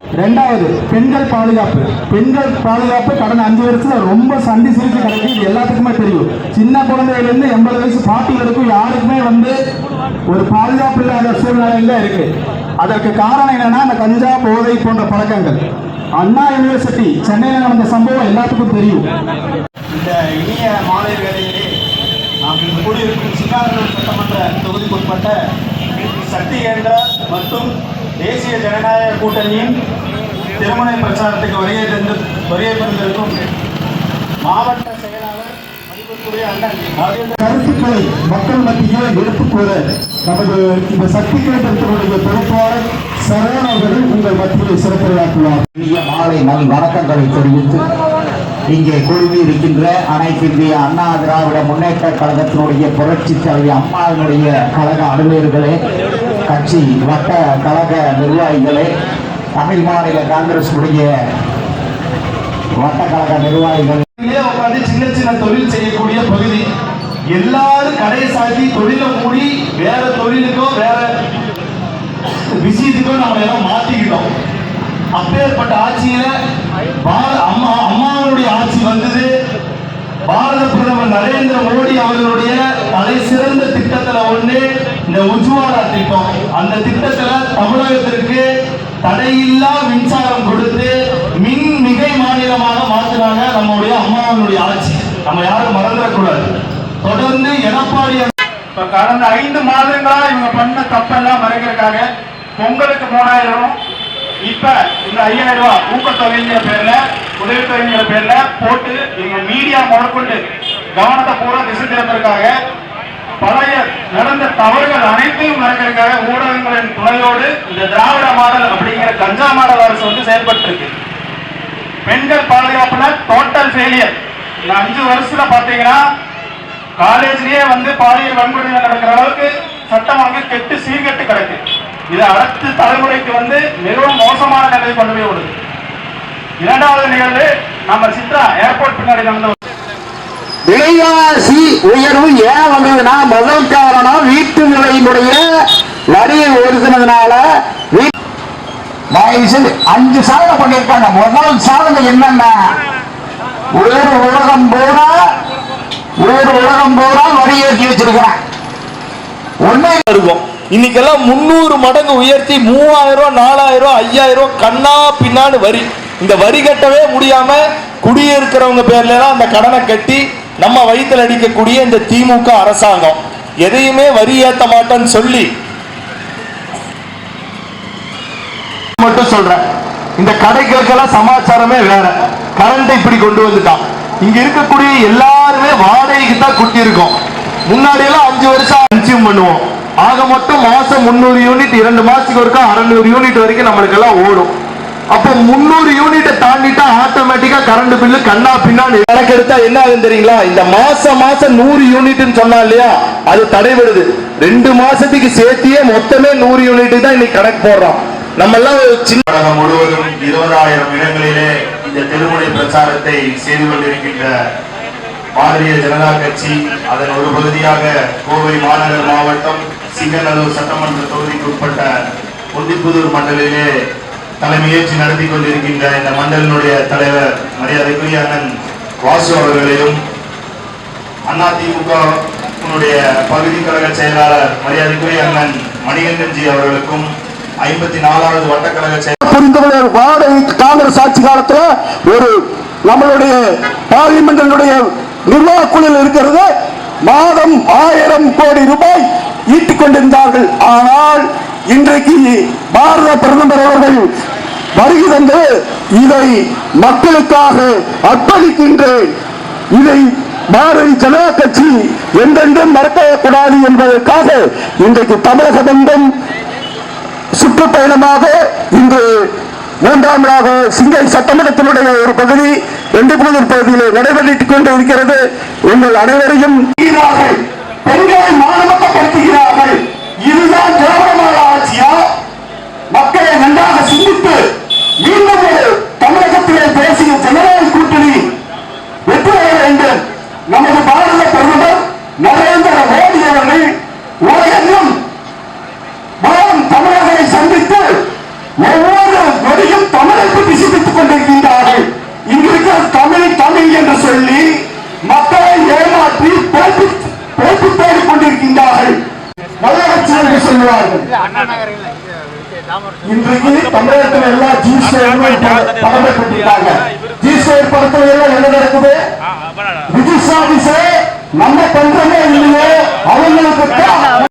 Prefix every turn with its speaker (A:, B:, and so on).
A: ரெண்டாவது பெண்கள் பாதுகாப்பு. பெண்கள் பாதுகாப்பு கடந்த 5 வருஷத்துல ரொம்ப சண்டி சிரிச்சு கிடைக்கு. இது எல்லாத்துக்குமே தெரியும். சின்ன குழந்தையிலிருந்து 80 வயசு பாட்டிகளுக்கும் யாருக்குமே ஒரு பாதுகாப்பு இல்லாத சூழ்நிலையில இருக்கு. அதற்கு காரணம் என்னன்னா அந்த கஞ்சா போதை போன்ற பழக்கங்கள். அண்ணா யூனிவர்சிட்டி சென்னையில் நடந்த சம்பவம் எல்லாத்துக்கும் தெரியும். இந்த இனிய மாலை வேளையிலே நாம் இன்று கூடியிருக்கும் சிங்காநல்லூர் சட்டமன்ற தொகுதிக்குட்பட்ட சக்தி கேந்திரா மற்றும் தேசிய ஜனநாயக கூட்டணியின் திருமண பிரச்சாரத்துக்கு வருகை தந்திருக்கும் மாவட்ட செயலாளர் மதிப்புக்குரிய அண்ணன் கருத்துக்களை மக்கள் மத்தியிலே எடுத்துக் கூற நமது இந்த சக்தி கேந்திரத்தினுடைய பொறுப்பாளர் சரவண அவர்கள் உங்கள் மத்தியிலே சிறப்புரையாற்றுவார்.
B: மாலை நல் வணக்கங்களை தெரிவித்து இங்கே குழுமி இருக்கின்ற அனைத்து இந்திய அண்ணா திராவிட முன்னேற்ற கழகத்தினுடைய புரட்சி தலைவி அம்மாவினுடைய கழக அலுவலர்களே, கட்சி வட்ட கழக நிர்வாகிகளே, தமிழ் மாநில காங்கிரஸ் வட்ட கழக நிர்வாகிகளே,
A: உட்காந்து சின்ன சின்ன தொழில் செய்யக்கூடிய பகுதி எல்லாரும் கடையை சாத்தி தொழிலை மூடி வேற தொழிலுக்கோ வேற விஷயத்துக்கோ நம்ம எல்லாம் மாத்திக்கிட்டோம். அப்பேற்பட்ட ஆட்சியில அம்மாவுடைய ஆட்சி வந்தது. பாரத பிரதமர் நரேந்திர மோடி அவர்களுடைய தலை சிறந்த திட்டத்துல ஒண்ணு இந்த உஜ்வாலா திட்டம். அந்த திட்டத்துல தமிழகத்திற்கு தடையில்லா மின்சாரம் கொடுத்து மின் மிகை மாநிலமாக மாற்றினாங்க நம்முடைய அம்மாவுடைய ஆட்சி. நம்ம யாரும் மறந்துடக்கூடாது. தொடர்ந்து எடப்பாடி கடந்த 5 மாதங்களா இவங்க பண்ண தப்பெல்லாம் மறைக்கிறதுக்காக பொங்கலுக்கு 3000, இப்ப இந்த 5000 ரூபாய் ஊக்கத்தொகைங்கிற பேர்ல உதவித்தொகைங்கிற பேர்ல போட்டு இவங்க மீடியா முதற்கொண்டு கவனத்தை பூரா திசை திருப்பதற்காக பழைய நடந்த தவறுகள் அனைத்தையும் மறைக்கிறதுக்காக ஊடகங்களின் துணையோடு இந்த திராவிட மாடல் அப்படிங்கிற கஞ்சா மாடல் அரசு செயல்பட்டு இருக்கு. பெண்கள் பாதுகாப்புல டோட்டல் ஃபெயிலியர். இந்த 5 வருஷத்துல பாத்தீங்கன்னா காலேஜ்லயே பாலியல் வன்முறை நடக்கிற அளவுக்கு சட்டம் ஒழுங்கு கெட்டு சீர்கெட்டு கிடக்கு. இது அடுத்த தலைமுறைக்கு மிகவும் மோசமான நிலையை கொண்டு போய் விடுது. 2வது நிகழ்வு நம்ம சித்ரா ஏர்போர்ட் பின்னாடி நடந்த
B: விலைவாசி உயர்வு ஏன் வந்ததுன்னா முதல் காரணம் வீட்டு விலையினுடைய வரியை உயர்த்தினதுனால 5 சாதனை பண்ணியிருக்காங்க. முதல் சாதனை என்னன்னா உலகம் பூரா வரி ஏற்றி வச்சிருக்கிறான். ஒன்னே இருக்கும்.
C: இன்னைக்கெல்லாம் 300 மடங்கு உயர்த்தி 3000, 4000, 5000 கண்ணா பின்னான்னு வரி. இந்த வரி கட்டவே முடியாம குடியிருக்கிறவங்க பேர்ல அந்த கடனை கட்டி நம்ம வயிற்றுல அடிக்கக்கூடிய இந்த திமுக அரசாங்கம் எதையுமே வரி ஏற்ற மாட்டேன்னு சொல்லி
A: மட்டும் சொல்றேன். இந்த கடைகளுக்கெல்லாம் சமாச்சாரமே வேற. கரண்ட் இப்படி கொண்டு வந்துட்டான். இங்க இருக்கக்கூடிய எல்லாருமே வாடகைக்கு தான் குட்டி இருக்கோம். முன்னாடி எல்லாம் 5 வருஷம் கன்சியூம் பண்ணுவோம். ஆக மொத்தம் மாசம் 300 யூனிட், 2 மாசத்துக்கு ஒருக்கா 600 யூனிட் வரைக்கும் நம்மளுக்கு எல்லாம் ஓடும். அப்ப 300 யூனிட்டை தாண்டிட்டா ஆட்டோமேட்டிக்கா கரண்ட் பில்லு கண்ணா பின்னாடி
C: கணக்கு எடுத்தா என்ன ஆகுதுன்னு தெரியுங்களா? இந்த மாசம் 100 யூனிட் சொன்னா இல்லையா, அது தடைபடுது. 2 மாசத்துக்கு சேர்த்தியே மொத்தமே 100 யூனிட் தான் இன்னைக்கு கணக்கு போடுறோம். நம்ம எல்லாம்
D: தமிழகம் முழுவதும் 20,000 இடங்களிலே இந்த திருமுனை பிரச்சாரத்தை செய்து கொண்டிருக்கின்ற பாரதிய ஜனதா கட்சி அதன் ஒரு பகுதியாக கோவை மாநகர் மாவட்டம் சிங்கநல்லூர் சட்டமன்ற தொகுதிக்கு உட்பட்ட முந்திப்புதூர் மண்டலிலே தலைமையேற்று நடத்தி கொண்டிருக்கின்ற இந்த மண்டலினுடைய தலைவர் மரியாதைக்குரிய அண்ணன் வாசு அவர்களையும், அதிமுக பகுதி கழக செயலாளர் மரியாதைக்குரிய அண்ணன் மணிகண்டன்ஜி அவர்களுக்கும், 54வது வட்டக்கழக
B: செயலாளர் வாடகை காங்கிரஸ் ஆட்சி காலத்தில் நம்மளுடைய பார்லிமெண்டினுடைய நிர்வாக குழுவில் இருக்கிறது. மாதம் 1000 கோடி ரூபாய் ஈட்டிக் கொண்டிருந்தார்கள். ஆனால் இன்றைக்கு பாரத பிரதமர் அவர்கள் வருகை தந்து இதை மக்களுக்காக அர்ப்பணிக்கின்றேன், இதை பாரதிய ஜனதா கட்சி என்றென்றும் மறக்கக்கூடாது என்பதற்காக இன்றைக்கு தமிழகம் சுற்றுப்பயணமாக இன்று 3ஆம் நாளாக சிங்கை சட்டமன்றத்தினுடைய ஒரு பகுதி 2 பகுதியில் நடைபெற்றுக் கொண்டு இருக்கிறது. உங்கள் அனைவரையும் பெண்களை மானமட்டப்படுத்துகிறார்கள். இதுதான் திராவிட ஆட்சியா? மக்களை நன்றாக சிந்தித்து மீண்டும் தமிழகத்திலே பேசிய ஜனநாயக கூட்டணி வெற்றி பெற வேண்டும். நமது பாரத பிரதமர் நரேந்திர மோடி அவர்கள் உலகெங்கும் தமிழகத்தை சந்தித்து ஒவ்வொரு நொடியும் இன்றைக்கு தமிழகத்தில் எல்லாம் படப்பட்டிருக்காங்க. ஜி-ஸ்கொயர் படத்துல எல்லாம் என்ன நடக்குது? ரிஜிஸ்ட்ராபிஸே நம்ம பண்றமே இல்லையே, அவங்களுக்கு